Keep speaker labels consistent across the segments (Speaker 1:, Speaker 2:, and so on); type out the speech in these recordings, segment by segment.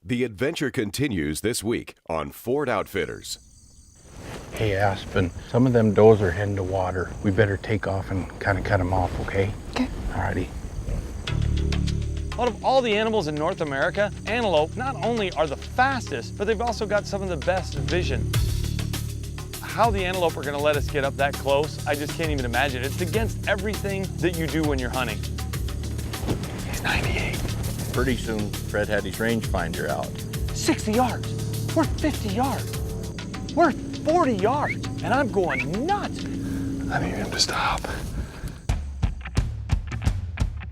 Speaker 1: The adventure continues this week on Ford Outfitters.
Speaker 2: Hey Aspen, some of them does are heading to water. We better take off and kind of cut them off, okay?
Speaker 3: Okay.
Speaker 2: Alrighty.
Speaker 4: Out of all the animals in North America, antelope not only are the fastest, but they've also got some of the best vision. How the antelope are gonna let us get up that close, I just can't even imagine. It's against everything that you do when you're hunting. He's 98.
Speaker 2: Pretty soon, Fred had his rangefinder out.
Speaker 4: 60 yards, we're 50 yards, we're 40 yards, and I'm going nuts. I need him to stop.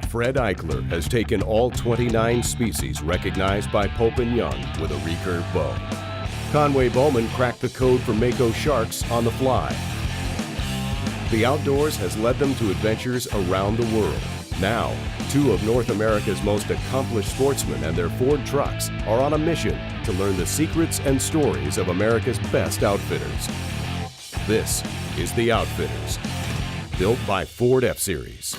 Speaker 1: Fred Eichler has taken all 29 species recognized by Pope & Young with a recurve bow. Conway Bowman cracked the code for Mako sharks on the fly. The outdoors has led them to adventures around the world. Now, two of North America's most accomplished sportsmen and their Ford trucks are on a mission to learn the secrets and stories of America's best outfitters. This is The Outfitters, built by Ford F-Series.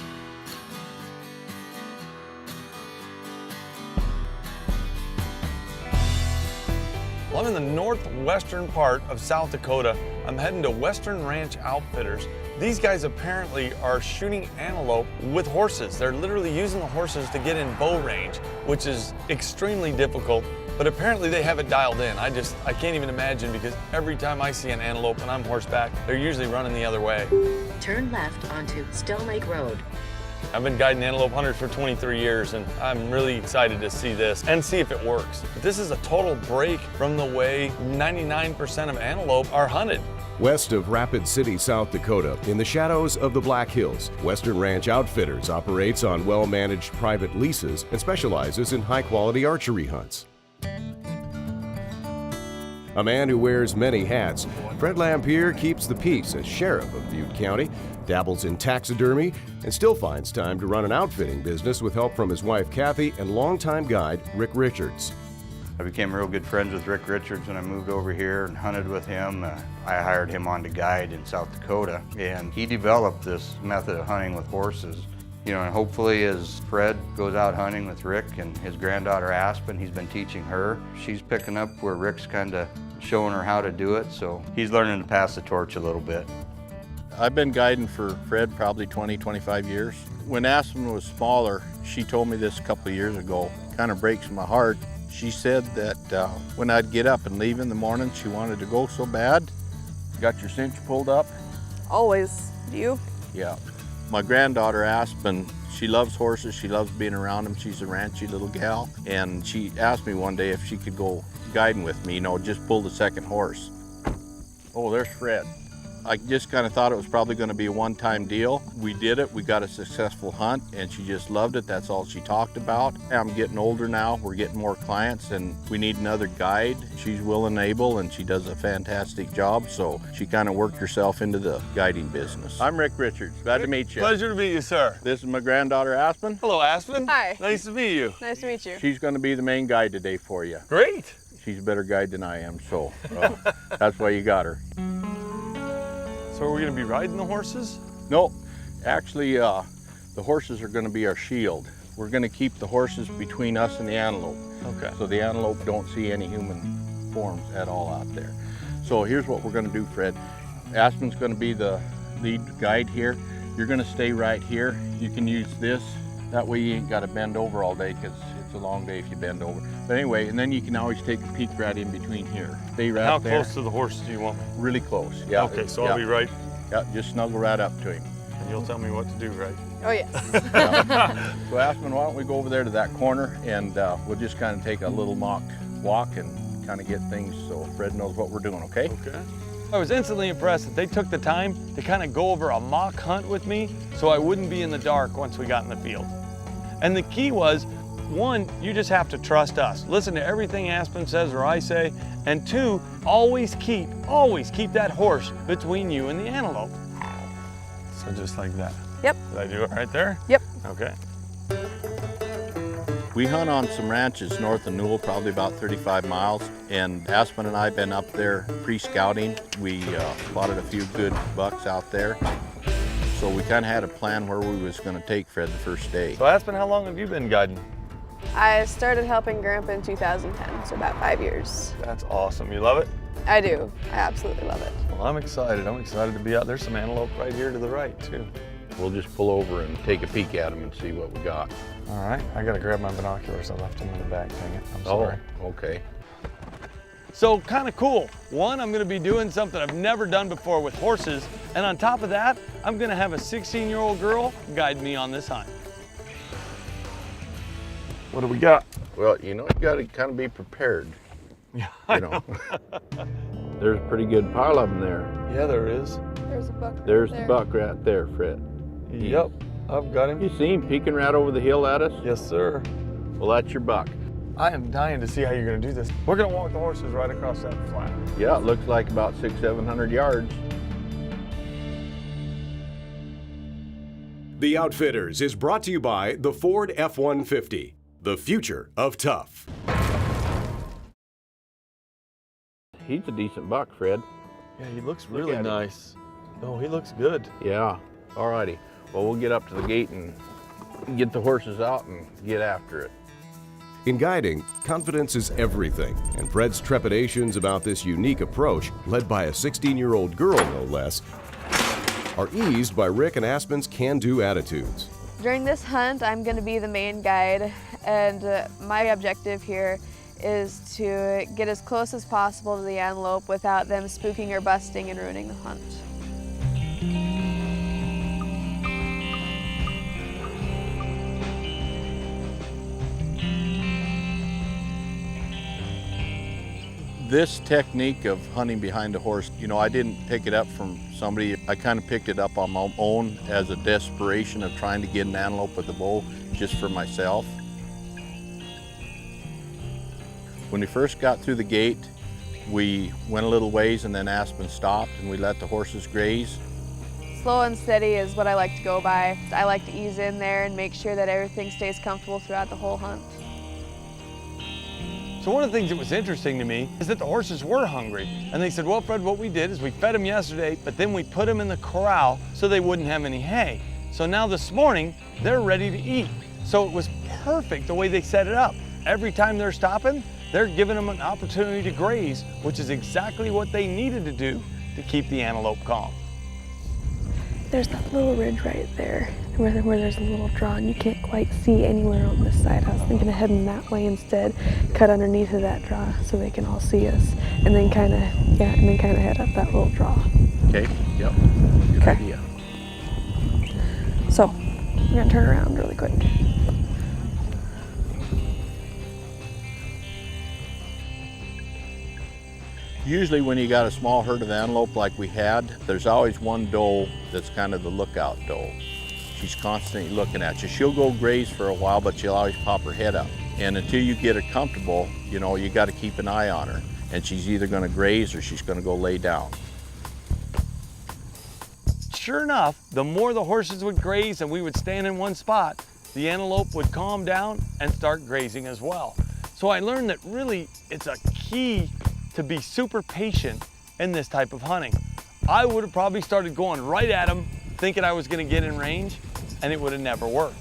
Speaker 4: Well, I'm in the northwestern part of South Dakota. I'm heading to Western Ranch Outfitters. These guys apparently are shooting antelope with horses. They're literally using the horses to get in bow range, which is extremely difficult, but apparently they have it dialed in. I can't even imagine, because every time I see an antelope and I'm horseback, they're usually running the other way.
Speaker 5: Turn left onto Stone Lake Road.
Speaker 4: I've been guiding antelope hunters for 23 years, and I'm really excited to see this and see if it works. But this is a total break from the way 99% of antelope are hunted.
Speaker 1: West of Rapid City, South Dakota, in the shadows of the Black Hills, Western Ranch Outfitters operates on well-managed private leases and specializes in high-quality archery hunts. A man who wears many hats, Fred Lampier keeps the peace as sheriff of Butte County, dabbles in taxidermy, and still finds time to run an outfitting business with help from his wife Kathy and longtime guide Rick Richards.
Speaker 6: I became real good friends with Rick Richards when I moved over here and hunted with him. I hired him on to guide in South Dakota, and he developed this method of hunting with horses. You know, and hopefully as Fred goes out hunting with Rick and his granddaughter Aspen, he's been teaching her. She's picking up where Rick's kind of showing her how to do it, so he's learning to pass the torch a little bit.
Speaker 2: I've been guiding for Fred probably 20, 25 years. When Aspen was smaller, she told me this a couple of years ago. Kind of breaks my heart. She said that when I'd get up and leave in the morning, she wanted to go so bad. Got your cinch pulled up?
Speaker 3: Always. Do you?
Speaker 2: Yeah. My granddaughter Aspen, she loves horses, she loves being around them. She's a ranchy little gal, and she asked me one day if she could go guiding with me, you know, just pull the second horse. Oh, there's Fred. I just kind of thought it was probably going to be a one-time deal. We did it, we got a successful hunt, and she just loved it. That's all she talked about. I'm getting older now, we're getting more clients, and we need another guide. She's willing and able, and she does a fantastic job, so she kind of worked herself into the guiding business. I'm Rick Richards, glad to meet you.
Speaker 4: Pleasure to meet you, sir.
Speaker 2: This is my granddaughter Aspen.
Speaker 4: Hello, Aspen.
Speaker 3: Hi.
Speaker 4: Nice to meet you.
Speaker 3: Nice to meet you.
Speaker 2: She's going to be the main guide today for you.
Speaker 4: Great.
Speaker 2: She's a better guide than I am, so that's why you got her.
Speaker 4: So are we going to be riding the horses?
Speaker 2: No, actually the horses are going to be our shield. We're going to keep the horses between us and the antelope.
Speaker 4: Okay.
Speaker 2: So the antelope don't see any human forms at all out there. So here's what we're going to do, Fred. Aspen's going to be the lead guide here. You're going to stay right here. You can use this. That way you ain't got to bend over all day, because it's a long day if you bend over. But anyway, and then you can always take a peek right in between here. Stay right
Speaker 4: How
Speaker 2: there.
Speaker 4: close to the horse do you want me?
Speaker 2: Really close, yeah.
Speaker 4: Okay, so I'll be right,
Speaker 2: Yeah, just snuggle right up to him.
Speaker 4: and you'll tell me what to do, right?
Speaker 3: Oh, yes.
Speaker 2: So Aspen, why don't we go over there to that corner, and we'll just kind of take a little mock walk and kind of get things so Fred knows what we're doing, okay?
Speaker 4: Okay. I was instantly impressed that they took the time to kind of go over a mock hunt with me so I wouldn't be in the dark once we got in the field. And the key was, one, you just have to trust us. Listen to everything Aspen says or I say. And two, always keep that horse between you and the antelope. So just like that.
Speaker 3: Yep.
Speaker 4: Did I do it right there?
Speaker 3: Yep.
Speaker 4: Okay.
Speaker 2: We hunt on some ranches north of Newell, probably about 35 miles, and Aspen and I have been up there pre-scouting. We spotted a few good bucks out there. So we kind of had a plan where we was going to take Fred the first day.
Speaker 4: So Aspen, how long have you been guiding?
Speaker 3: I started helping Grandpa in 2010, so about 5 years.
Speaker 4: That's awesome. You love it?
Speaker 3: I do. I absolutely love it.
Speaker 4: Well, I'm excited. I'm excited to be out. There's some antelope right here to the right, too.
Speaker 2: We'll just pull over and take a peek at them and see what we got.
Speaker 4: All right. I got to grab my binoculars. I left them in the bag. Dang it. I'm sorry.
Speaker 2: Oh, okay.
Speaker 4: So kind of cool. One, I'm going to be doing something I've never done before with horses. And on top of that, I'm going to have a 16-year-old girl guide me on this hunt. What do we got?
Speaker 2: Well, you know, you got to kind of be prepared.
Speaker 4: Yeah,
Speaker 2: You know. There's a pretty good pile of them there.
Speaker 4: Yeah, there is.
Speaker 3: There's a buck right
Speaker 2: There's
Speaker 3: there.
Speaker 2: the buck right there, Fred.
Speaker 4: Yep, I've got him.
Speaker 2: You see him peeking right over the hill at us?
Speaker 4: Yes, sir.
Speaker 2: Well, that's your buck.
Speaker 4: I am dying to see how you're going to do this. We're going to walk the horses right across that flat.
Speaker 2: Yeah, it looks like about 600-700 yards.
Speaker 1: The Outfitters is brought to you by the Ford F-150, the future of tough.
Speaker 2: He's a decent buck, Fred.
Speaker 4: Yeah, he looks
Speaker 2: Look
Speaker 4: really
Speaker 2: at him.
Speaker 4: nice. Oh, he looks good.
Speaker 2: Yeah, all righty. Well, we'll get up to the gate and get the horses out and get after it.
Speaker 1: In guiding, confidence is everything, and Fred's trepidations about this unique approach, led by a 16-year-old girl no less, are eased by Rick and Aspen's can-do attitudes.
Speaker 3: During this hunt, I'm going to be the main guide, and my objective here is to get as close as possible to the antelope without them spooking or busting and ruining the hunt.
Speaker 2: This technique of hunting behind a horse, you know, I didn't pick it up from somebody. I kind of picked it up on my own as a desperation of trying to get an antelope with a bow just for myself. When we first got through the gate, we went a little ways and then Aspen stopped and we let the horses graze.
Speaker 3: Slow and steady is what I like to go by. I like to ease in there and make sure that everything stays comfortable throughout the whole hunt.
Speaker 4: So one of the things that was interesting to me is that the horses were hungry. And they said, well, Fred, what we did is we fed them yesterday, but then we put them in the corral so they wouldn't have any hay. So now this morning, they're ready to eat. So it was perfect the way they set it up. Every time they're stopping, they're giving them an opportunity to graze, which is exactly what they needed to do to keep the antelope calm.
Speaker 7: There's that little ridge right there where there's a little draw and you can't quite see anywhere on this side. I was thinking of heading that way instead, cut underneath of that draw so they can all see us, and then kind of head up that little draw.
Speaker 2: Okay, yep, good
Speaker 7: Okay.
Speaker 2: idea.
Speaker 7: So we're gonna turn around really quick.
Speaker 2: Usually when you got a small herd of antelope like we had, there's always one doe that's kind of the lookout doe. She's constantly looking at you. She'll go graze for a while, but she'll always pop her head up. And until you get her comfortable, you know, you got to keep an eye on her. And she's either going to graze or she's going to go lay down.
Speaker 4: Sure enough, the more the horses would graze and we would stand in one spot, the antelope would calm down and start grazing as well. So I learned that really it's a key to be super patient in this type of hunting. I would have probably started going right at them, thinking I was going to get in range, and it would have never worked.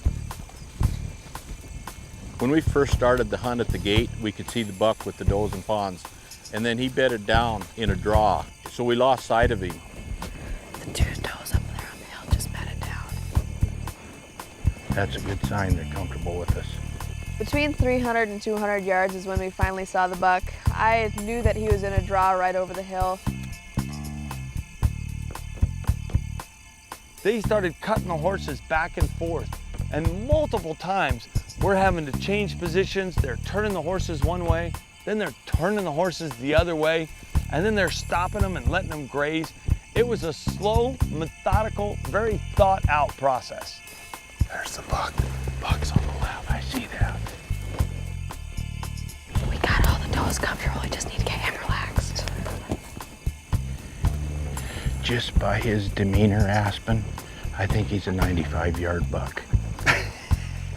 Speaker 2: When we first started the hunt at the gate, we could see the buck with the does and fawns, and then he bedded down in a draw, so we lost sight of him.
Speaker 7: The two does up there on the hill just bedded down.
Speaker 2: That's a good sign they're comfortable with us.
Speaker 3: Between 300 and 200 yards is when we finally saw the buck. I knew that he was in a draw right over the hill.
Speaker 4: They started cutting the horses back and forth, and multiple times we're having to change positions. They're turning the horses one way, then they're turning the horses the other way, and then they're stopping them and letting them graze. It was a slow, methodical, very thought out process. There's the buck. Buck's on the left. I see that.
Speaker 7: We got all the does comfortable. We just need to get him relaxed.
Speaker 2: Just by his demeanor, Aspen, I think he's a 95-yard buck.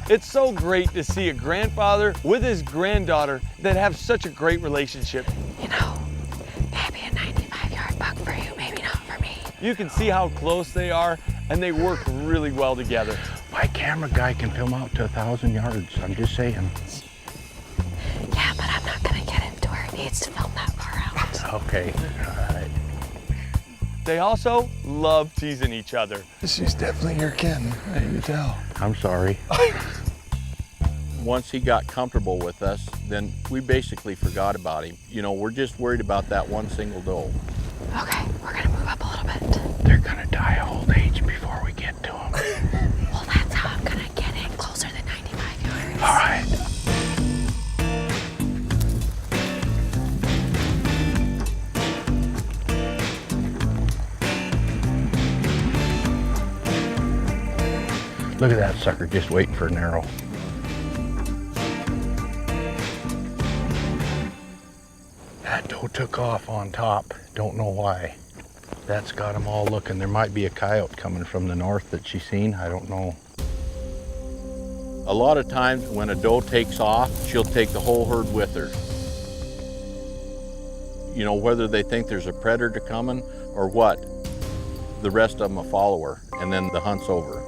Speaker 4: It's so great to see a grandfather with his granddaughter that have such a great relationship.
Speaker 7: You know, maybe a 95-yard buck for you, maybe not for me.
Speaker 4: You can see how close they are, and they work really well together.
Speaker 2: My camera guy can film out to 1,000 yards, I'm just saying. Okay, all right.
Speaker 4: They also love teasing each other.
Speaker 8: She's definitely your kin, I can tell.
Speaker 2: I'm sorry. Once he got comfortable with us, then we basically forgot about him. You know, we're just worried about that one single doe.
Speaker 7: Okay, we're gonna move up a little bit.
Speaker 2: They're gonna die of old age before we get to them.
Speaker 7: Well, that's how I'm gonna get in closer than 95 yards.
Speaker 2: All right. Look at that sucker just waiting for an arrow. That doe took off on top. Don't know why. That's got them all looking. There might be a coyote coming from the north that she's seen. I don't know. A lot of times when a doe takes off, she'll take the whole herd with her. You know, whether they think there's a predator coming or what, the rest of them will follow her, and then the hunt's over.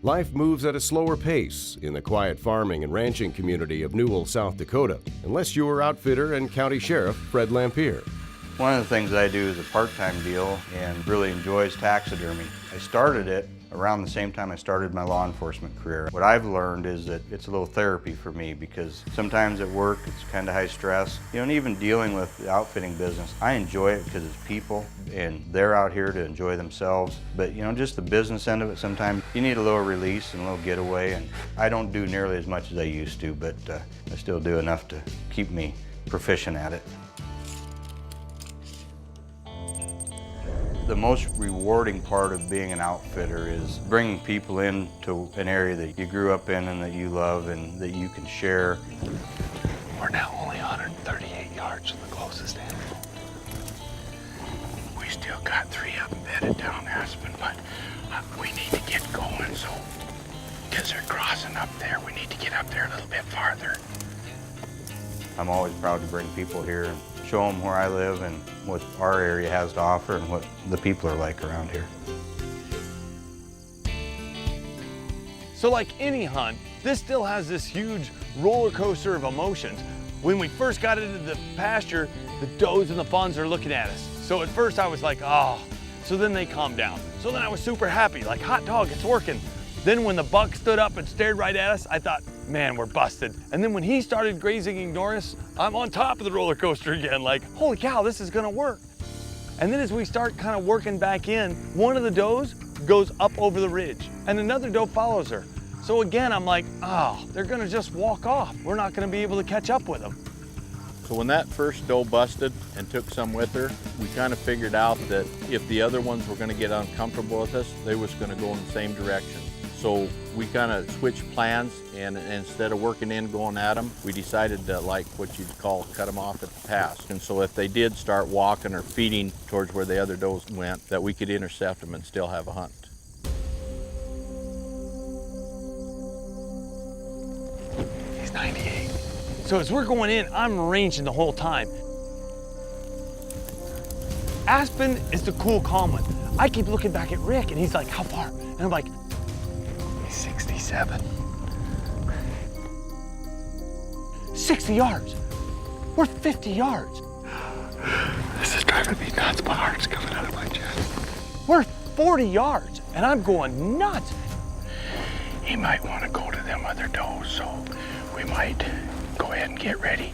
Speaker 1: Life moves at a slower pace in the quiet farming and ranching community of Newell, South Dakota, unless you are outfitter and county sheriff Fred Lampier.
Speaker 6: One of the things I do is a part-time deal and really enjoys taxidermy. I started it around the same time I started my law enforcement career. What I've learned is that it's a little therapy for me because sometimes at work it's kind of high stress. You know, and even dealing with the outfitting business, I enjoy it because it's people and they're out here to enjoy themselves. But you know, just the business end of it, sometimes you need a little release and a little getaway, and I don't do nearly as much as I used to, but I still do enough to keep me proficient at it. The most rewarding part of being an outfitter is bringing people into an area that you grew up in and that you love and that you can share.
Speaker 8: We're now only 138 yards from the closest animal.
Speaker 2: We still got 3 of them bedded down, Aspen, but we need to get going, so because they're crossing up there, we need to get up there a little bit farther.
Speaker 6: I'm always proud to bring people here and show them where I live and what our area has to offer and what the people are like around here.
Speaker 4: So like any hunt, this still has this huge roller coaster of emotions. When we first got into the pasture, the does and the fawns are looking at us. So at first I was like, oh. So then they calmed down. So then I was super happy, like hot dog, it's working. Then when the buck stood up and stared right at us, I thought, man, we're busted. And then when he started grazing ignoring us, I'm on top of the roller coaster again, like, holy cow, this is gonna work. And then as we start kind of working back in, one of the does goes up over the ridge and another doe follows her. So again, I'm like, oh, they're gonna just walk off. We're not gonna be able to catch up with them.
Speaker 2: So when that first doe busted and took some with her, we kind of figured out that if the other ones were gonna get uncomfortable with us, they was gonna go in the same direction. So we kind of switched plans, and instead of working in, going at them, we decided to, like what you'd call, cut them off at the pass. And so if they did start walking or feeding towards where the other does went, that we could intercept them and still have a hunt.
Speaker 4: He's 98. So as we're going in, I'm ranging the whole time. Aspen is the cool, calm one. I keep looking back at Rick, and he's like, how far? And I'm like,
Speaker 8: 67.
Speaker 4: 60 yards. We're 50 yards.
Speaker 8: This is driving me nuts. My heart's coming out of my chest.
Speaker 4: We're 40 yards, and I'm going nuts.
Speaker 2: He might want to go to them other does, so we might go ahead and get ready.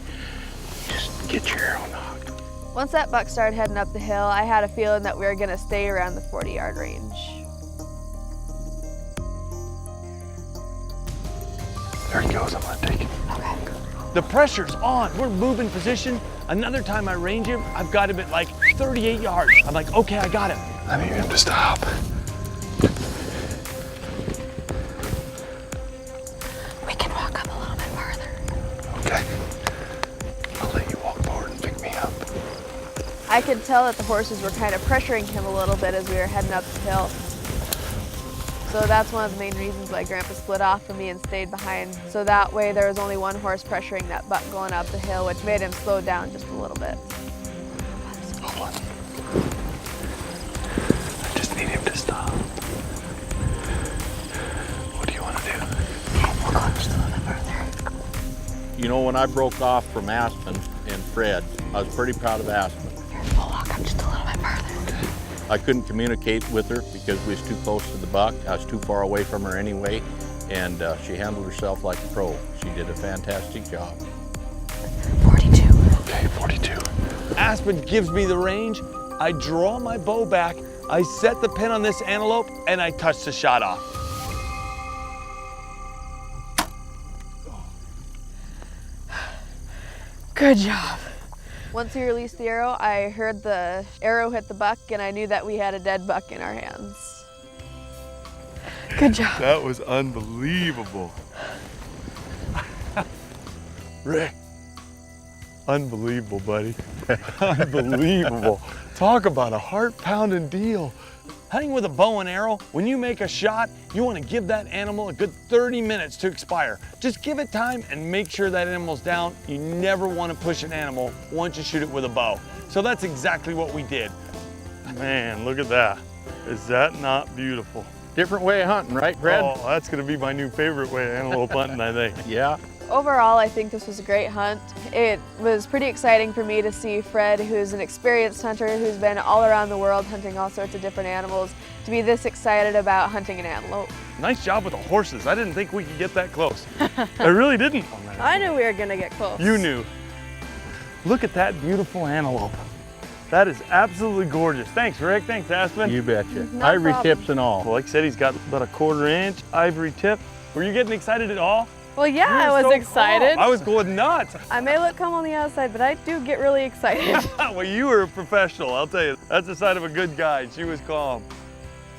Speaker 2: Just get your arrow knocked.
Speaker 3: Once that buck started heading up the hill, I had a feeling that we were gonna stay around the 40-yard range.
Speaker 8: There he goes. I'm gonna take him.
Speaker 4: The pressure's on. We're moving position. Another time I range him, I've got him at like 38 yards. I'm like, okay, I got him.
Speaker 8: I need him to stop.
Speaker 7: We can walk up a little bit farther.
Speaker 8: Okay. I'll let you walk forward and pick me up.
Speaker 3: I could tell that the horses were kind of pressuring him a little bit as we were heading up the hill. So that's one of the main reasons why Grandpa split off from me and stayed behind. So that way there was only one horse pressuring that buck going up the hill, which made him slow down just a little bit.
Speaker 8: Hold on. I just need him to stop. What do you want to do?
Speaker 7: We'll go just a little bit further.
Speaker 2: You know, when I broke off from Aspen and Fred, I was pretty proud of Aspen.
Speaker 7: Careful, I'll come just a little bit further.
Speaker 2: Okay. I couldn't communicate with her because we was too close to the buck. I was too far away from her anyway, and she handled herself like a pro. She did a fantastic job.
Speaker 7: 42.
Speaker 8: Okay, 42.
Speaker 4: Aspen gives me the range. I draw my bow back, I set the pin on this antelope, and I touch the shot off.
Speaker 7: Good job.
Speaker 3: Once he released the arrow, I heard the arrow hit the buck, and I knew that we had a dead buck in our hands.
Speaker 7: Good job.
Speaker 4: That was unbelievable. Rick, unbelievable, buddy. Unbelievable. Talk about a heart-pounding deal. Hunting with a bow and arrow, when you make a shot, you want to give that animal a good 30 minutes to expire. Just give it time and make sure that animal's down. You never want to push an animal once you shoot it with a bow. So that's exactly what we did. Man, look at that. Is that not beautiful?
Speaker 2: Different way of hunting, right, Fred?
Speaker 4: Oh, that's going to be my new favorite way of antelope hunting, I think.
Speaker 2: Yeah.
Speaker 3: Overall, I think this was a great hunt. It was pretty exciting for me to see Fred, who's an experienced hunter, who's been all around the world hunting all sorts of different animals, to be this excited about hunting an antelope.
Speaker 4: Nice job with the horses. I didn't think we could get that close. I really didn't.
Speaker 3: I knew we were gonna get close.
Speaker 4: You knew. Look at that beautiful antelope. That is absolutely gorgeous. Thanks, Rick. Thanks, Aspen.
Speaker 2: You betcha.
Speaker 3: No
Speaker 2: Ivory
Speaker 3: problem.
Speaker 2: tips and all.
Speaker 4: Well, like I said, he's got about a 1/4 inch ivory tip. Were you getting excited at all?
Speaker 3: Well, yeah,
Speaker 4: You were
Speaker 3: I was
Speaker 4: so
Speaker 3: excited.
Speaker 4: calm. I was going nuts.
Speaker 3: I may look calm on the outside, but I do get really excited.
Speaker 4: Well, you were a professional, I'll tell you. That's the sign of a good guy. She was calm.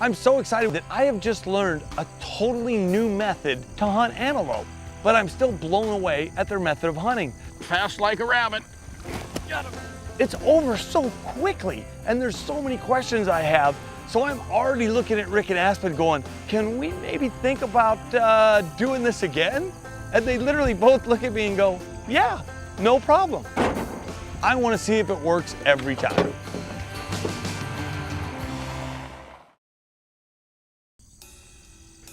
Speaker 4: I'm so excited that I have just learned a totally new method to hunt antelope, but I'm still blown away at their method of hunting.
Speaker 2: Fast like a rabbit.
Speaker 4: Got him. It's over so quickly, and there's so many questions I have, so I'm already looking at Rick and Aspen going, can we maybe think about doing this again? And they literally both look at me and go, yeah, no problem. I want to see if it works every time.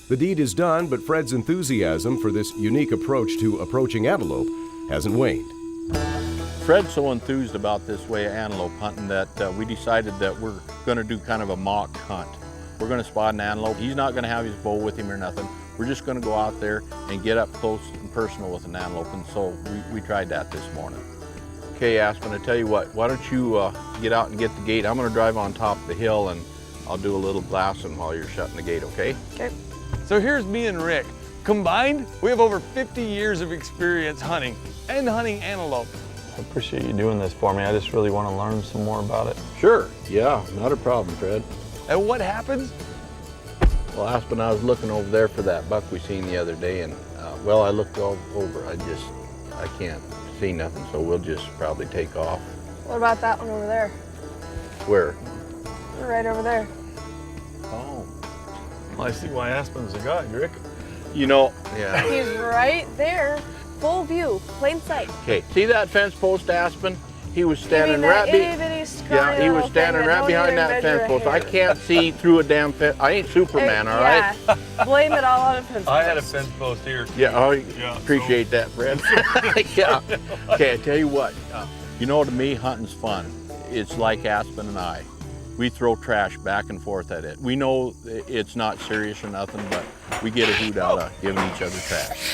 Speaker 1: The deed is done, but Fred's enthusiasm for this unique approach to approaching antelope hasn't waned.
Speaker 2: Fred's so enthused about this way of antelope hunting that we decided that we're going to do kind of a mock hunt. We're going to spot an antelope. He's not going to have his bow with him or nothing. We're just going to go out there and get up close and personal with an antelope, and so we tried that this morning. Okay, Aspen, I tell you what, why don't you get out and get the gate? I'm going to drive on top of the hill, and I'll do a little glassing while you're shutting the gate, okay?
Speaker 3: Okay.
Speaker 4: So here's me and Rick. Combined, we have over 50 years of experience hunting and hunting antelope.
Speaker 8: I appreciate you doing this for me. I just really want to learn some more about it.
Speaker 2: Sure, yeah, not a problem, Fred.
Speaker 4: And what happens?
Speaker 2: Well, Aspen, I was looking over there for that buck we seen the other day, and well, I looked all over. I can't see nothing, so we'll just probably take off.
Speaker 3: What about that one over there?
Speaker 2: Where?
Speaker 3: Right over there.
Speaker 2: Oh.
Speaker 4: Well, I see why Aspen's a guide, Rick.
Speaker 2: You know, yeah.
Speaker 3: He's right there. Full view, plain sight.
Speaker 2: Okay, see that fence post, Aspen? He was
Speaker 3: You
Speaker 2: standing
Speaker 3: mean that
Speaker 2: right
Speaker 3: itty-bitty scrawny
Speaker 2: Yeah, he was
Speaker 3: little
Speaker 2: standing
Speaker 3: thing
Speaker 2: right
Speaker 3: that
Speaker 2: behind
Speaker 3: don't
Speaker 2: that
Speaker 3: even
Speaker 2: fence
Speaker 3: measure a
Speaker 2: post. I
Speaker 3: hair?
Speaker 2: can't see through a damn fence. I ain't Superman, all right?
Speaker 3: Yeah, blame it all on a fence.
Speaker 4: I had a fence post here.
Speaker 2: Yeah, oh,
Speaker 4: Yeah,
Speaker 2: appreciate that, Fred. Yeah. Okay, I tell you what, you know, to me, hunting's fun. It's like Aspen and I. We throw trash back and forth at it. We know it's not serious or nothing, but we get a hoot out of giving each other trash.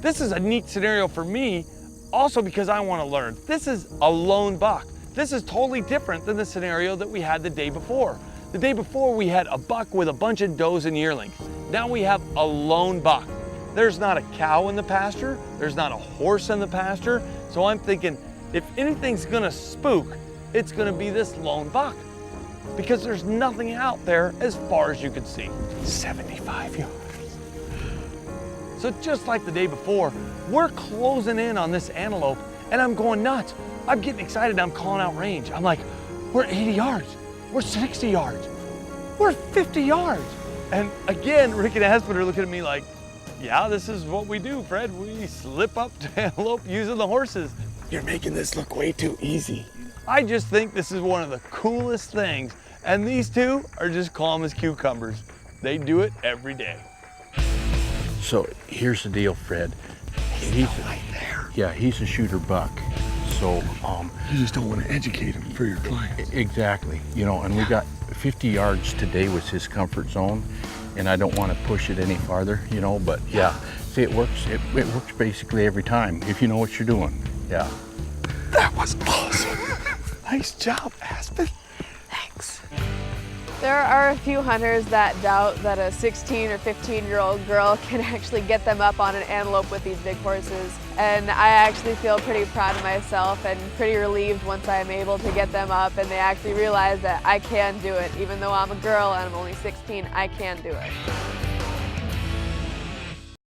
Speaker 4: This is a neat scenario for me, also because I want to learn. This is a lone buck. This is totally different than the scenario that we had the day before. The day before we had a buck with a bunch of does and yearlings. Now we have a lone buck. There's not a cow in the pasture, there's not a horse in the pasture, so I'm thinking if anything's gonna spook, it's gonna be this lone buck, because there's nothing out there as far as you can see. 75 yards. So just like the day before, we're closing in on this antelope and I'm going nuts. I'm getting excited, I'm calling out range. I'm like, we're 80 yards, we're 60 yards, we're 50 yards. And again, Rick and Aspen are looking at me like, yeah, this is what we do, Fred. We slip up to antelope using the horses.
Speaker 8: You're making this look way too easy.
Speaker 4: I just think this is one of the coolest things. And these two are just calm as cucumbers. They do it every day.
Speaker 2: So here's the deal, Fred. He's
Speaker 8: right there.
Speaker 2: Yeah, he's a shooter buck. So
Speaker 8: You just don't want to educate him for your clients.
Speaker 2: exactly. You know, and we got 50 yards today was his comfort zone, and I don't want to push it any farther, you know, but yeah. See, it works. It works basically every time if you know what you're doing. Yeah.
Speaker 8: That was awesome. Nice job, Aspen.
Speaker 3: Thanks. There are a few hunters that doubt that a 16 or 15-year-old girl can actually get them up on an antelope with these big horses. And I actually feel pretty proud of myself and pretty relieved once I'm able to get them up and they actually realize that I can do it. Even though I'm a girl and I'm only 16, I can do it.